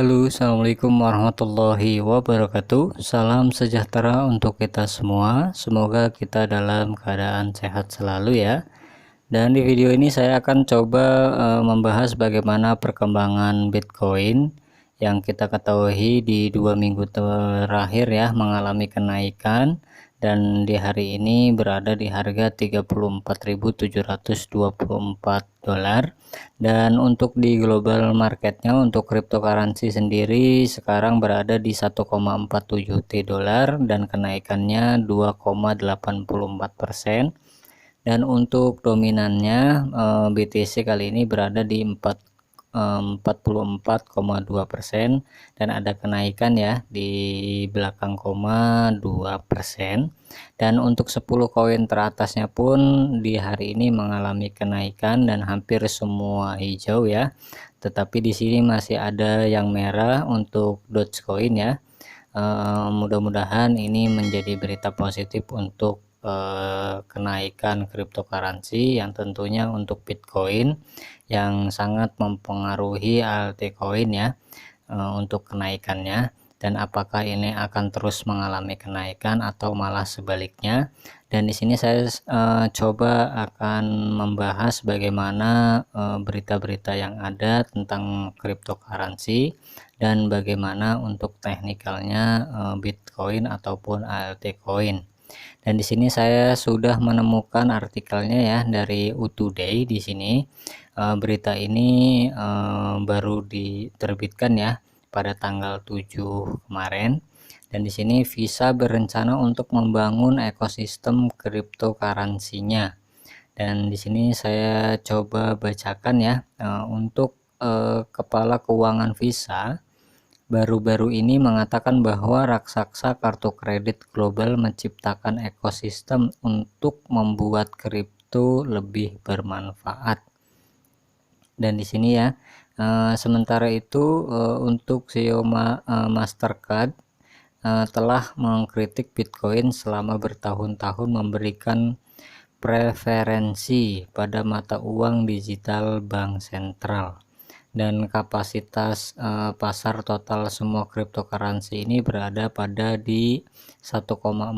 Halo, assalamualaikum warahmatullahi wabarakatuh. Salam sejahtera untuk kita semua. Semoga kita dalam keadaan sehat selalu ya. Dan di video ini saya akan coba membahas bagaimana perkembangan Bitcoin yang kita ketahui di 2 minggu terakhir ya mengalami kenaikan, dan di hari ini berada di harga 34.724 dolar. Dan untuk di global marketnya untuk cryptocurrency sendiri sekarang berada di 1,47 T dolar dan kenaikannya 2,84%. Dan untuk dominannya BTC kali ini berada di 44,2% dan ada kenaikan ya di belakang 2%. Dan untuk 10 koin teratasnya pun di hari ini mengalami kenaikan dan hampir semua hijau ya. Tetapi di sini masih ada yang merah untuk Dogecoin ya. Mudah-mudahan ini menjadi berita positif untuk kenaikan cryptocurrency yang tentunya untuk Bitcoin yang sangat mempengaruhi altcoin ya untuk kenaikannya, dan apakah ini akan terus mengalami kenaikan atau malah sebaliknya. Dan di sini saya coba akan membahas bagaimana berita-berita yang ada tentang cryptocurrency dan bagaimana untuk teknikalnya Bitcoin ataupun altcoin. Dan di sini saya sudah menemukan artikelnya ya dari U2Day. Di sini berita ini baru diterbitkan ya pada tanggal 7 kemarin. Dan di sini Visa berencana untuk membangun ekosistem cryptocurrency-nya. Dan di sini saya coba bacakan ya untuk kepala keuangan Visa baru-baru ini mengatakan bahwa raksasa kartu kredit global menciptakan ekosistem untuk membuat kripto lebih bermanfaat. Dan di sini ya, sementara itu untuk CEO Mastercard telah mengkritik Bitcoin selama bertahun-tahun memberikan preferensi pada mata uang digital bank sentral. Dan kapasitas pasar total semua cryptocurrency ini berada pada di 1,4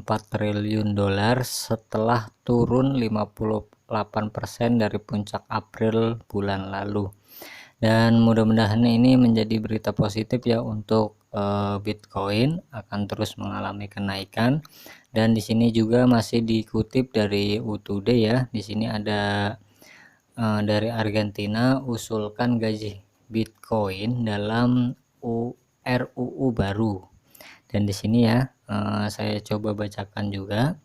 triliun dolar setelah turun 58% dari puncak April bulan lalu. Dan mudah-mudahan ini menjadi berita positif ya untuk Bitcoin akan terus mengalami kenaikan. Dan di sini juga masih dikutip dari U2Day ya. Di sini ada dari Argentina usulkan gaji Bitcoin dalam RUU baru. Dan di sini ya saya coba bacakan juga.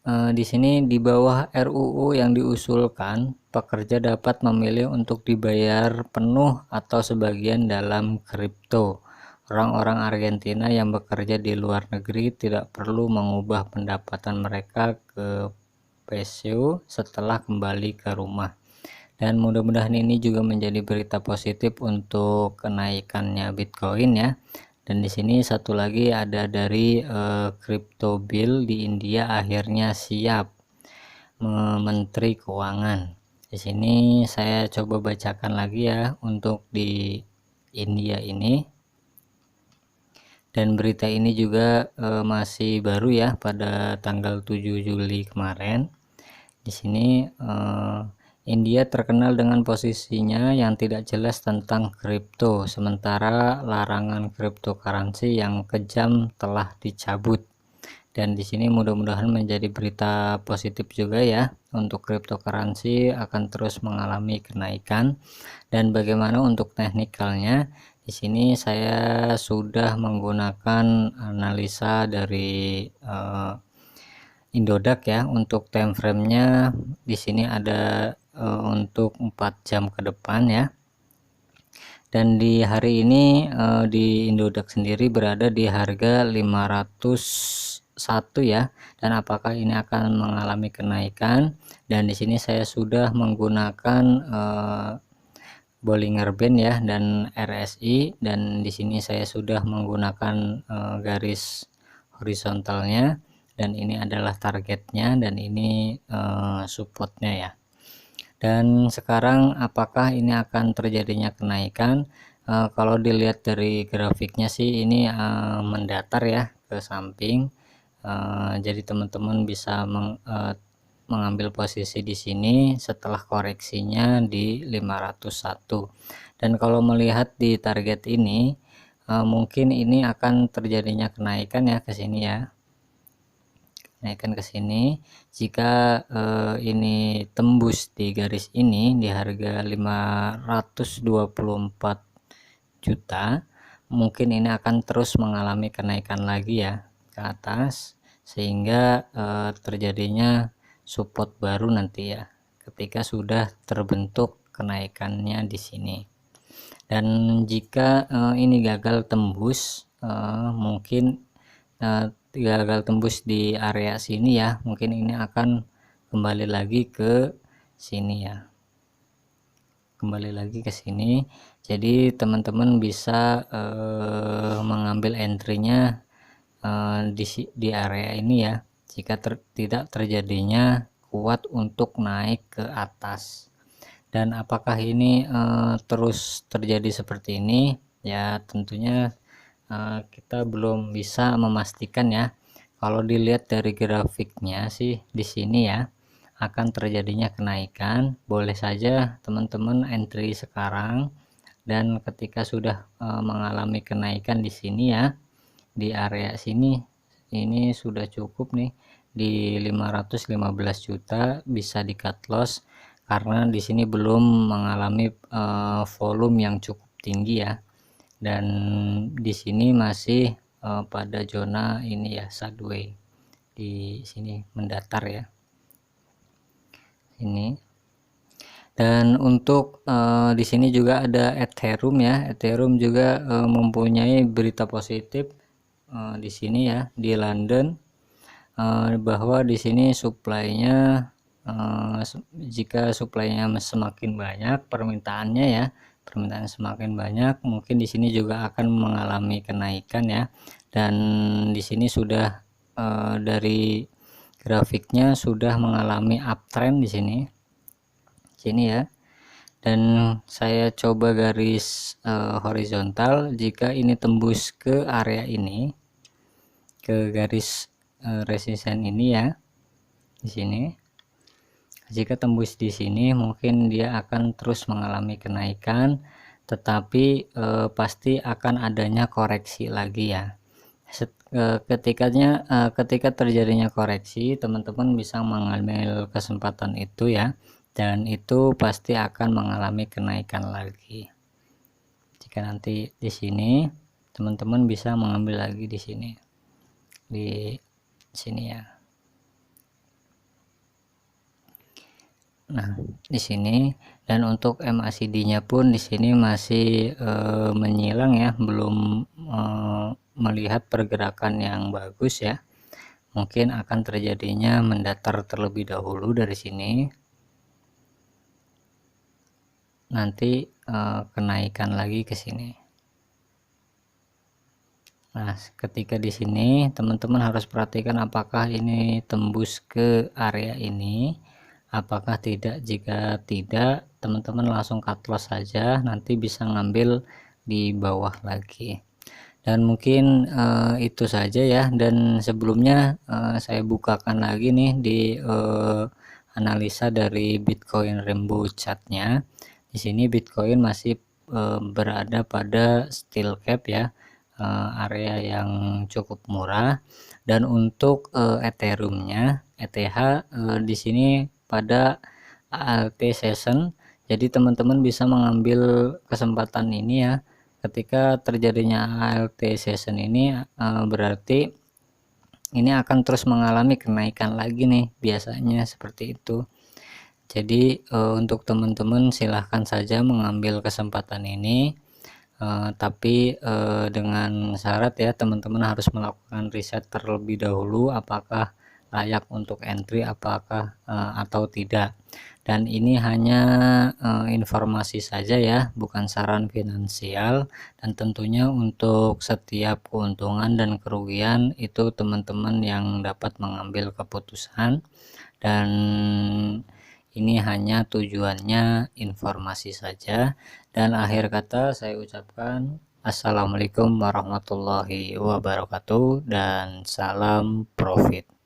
Di sini di bawah RUU yang diusulkan, pekerja dapat memilih untuk dibayar penuh atau sebagian dalam kripto. Orang-orang Argentina yang bekerja di luar negeri tidak perlu mengubah pendapatan mereka ke peso setelah kembali ke rumah. Dan mudah-mudahan ini juga menjadi berita positif untuk kenaikannya Bitcoin ya. Dan di sini satu lagi ada dari Crypto Bill di India akhirnya siap, Menteri Keuangan. Di sini saya coba bacakan lagi ya untuk di India ini. Dan berita ini juga masih baru ya pada tanggal 7 Juli kemarin. Di sini India terkenal dengan posisinya yang tidak jelas tentang kripto, sementara larangan cryptocurrency yang kejam telah dicabut. Dan di sini mudah-mudahan menjadi berita positif juga ya untuk cryptocurrency akan terus mengalami kenaikan. Dan bagaimana untuk teknikalnya? Di sini saya sudah menggunakan analisa dari Indodax ya. Untuk time frame-nya di sini ada untuk 4 jam ke depan ya. Dan di hari ini di Indodax sendiri berada di harga 501 ya. Dan apakah ini akan mengalami kenaikan? Dan di sini saya sudah menggunakan Bollinger Band ya dan RSI, dan di sini saya sudah menggunakan garis horizontalnya, dan ini adalah targetnya dan ini supportnya ya. Dan sekarang apakah ini akan terjadinya kenaikan? Kalau dilihat dari grafiknya sih ini mendatar ya ke samping. Jadi teman-teman bisa mengambil posisi di sini setelah koreksinya di 501. Dan kalau melihat di target ini mungkin ini akan terjadinya kenaikan ya ke sini ya. Naikkan ke sini jika ini tembus di garis ini di harga 524 juta, mungkin ini akan terus mengalami kenaikan lagi ya ke atas, sehingga terjadinya support baru nanti ya ketika sudah terbentuk kenaikannya di sini. Dan jika ini gagal tembus, mungkin gagal tembus di area sini ya, mungkin ini akan kembali lagi ke sini ya, kembali lagi ke sini. Jadi teman-teman bisa mengambil entry-nya di area ini ya, jika tidak terjadinya kuat untuk naik ke atas. Dan apakah ini terus terjadi seperti ini ya, tentunya kita belum bisa memastikan ya. Kalau dilihat dari grafiknya sih di sini ya akan terjadinya kenaikan. Boleh saja teman-teman entry sekarang, dan ketika sudah mengalami kenaikan di sini ya, di area sini ini sudah cukup nih di 515 juta, bisa di cut loss karena di sini belum mengalami volume yang cukup tinggi ya. Dan di sini masih pada zona ini ya, sideways, di sini mendatar ya ini. Dan untuk di sini juga ada Ethereum ya. Ethereum juga mempunyai berita positif di sini ya, di London, bahwa di sini supply-nya jika supply-nya semakin banyak, permintaannya ya, permintaan semakin banyak, mungkin di sini juga akan mengalami kenaikan ya. Dan di sini sudah dari grafiknya sudah mengalami uptrend di sini ya. Dan saya coba garis horizontal, jika ini tembus ke area ini, ke garis resisten ini ya, di sini. Jika tembus di sini mungkin dia akan terus mengalami kenaikan, tetapi pasti akan adanya koreksi lagi ya. Ketika terjadinya koreksi, teman-teman bisa mengambil kesempatan itu ya, dan itu pasti akan mengalami kenaikan lagi. Jika nanti di sini teman-teman bisa mengambil lagi di sini ya. Nah, di sini. Dan untuk MACD-nya pun di sini masih menyilang ya, belum melihat pergerakan yang bagus ya. Mungkin akan terjadinya mendatar terlebih dahulu dari sini. Nanti kenaikan lagi ke sini. Nah, ketika di sini teman-teman harus perhatikan apakah ini tembus ke area ini, apakah tidak. Jika tidak, teman-teman langsung cut loss saja, nanti bisa ngambil di bawah lagi. Dan mungkin itu saja ya. Dan sebelumnya saya bukakan lagi nih di analisa dari Bitcoin Rainbow Chart-nya. Di sini Bitcoin masih berada pada steel cap ya, area yang cukup murah. Dan untuk Ethereum-nya, ETH di sini pada ALT session, jadi teman-teman bisa mengambil kesempatan ini ya. Ketika terjadinya ALT session ini berarti ini akan terus mengalami kenaikan lagi nih, biasanya seperti itu. Jadi untuk teman-teman silahkan saja mengambil kesempatan ini, tapi dengan syarat ya, teman-teman harus melakukan riset terlebih dahulu apakah layak untuk entry, apakah atau tidak. Dan ini hanya informasi saja ya, bukan saran finansial. Dan tentunya untuk setiap keuntungan dan kerugian itu teman-teman yang dapat mengambil keputusan. Dan Ini hanya tujuannya informasi saja. Dan akhir kata saya ucapkan assalamualaikum warahmatullahi wabarakatuh dan salam profit.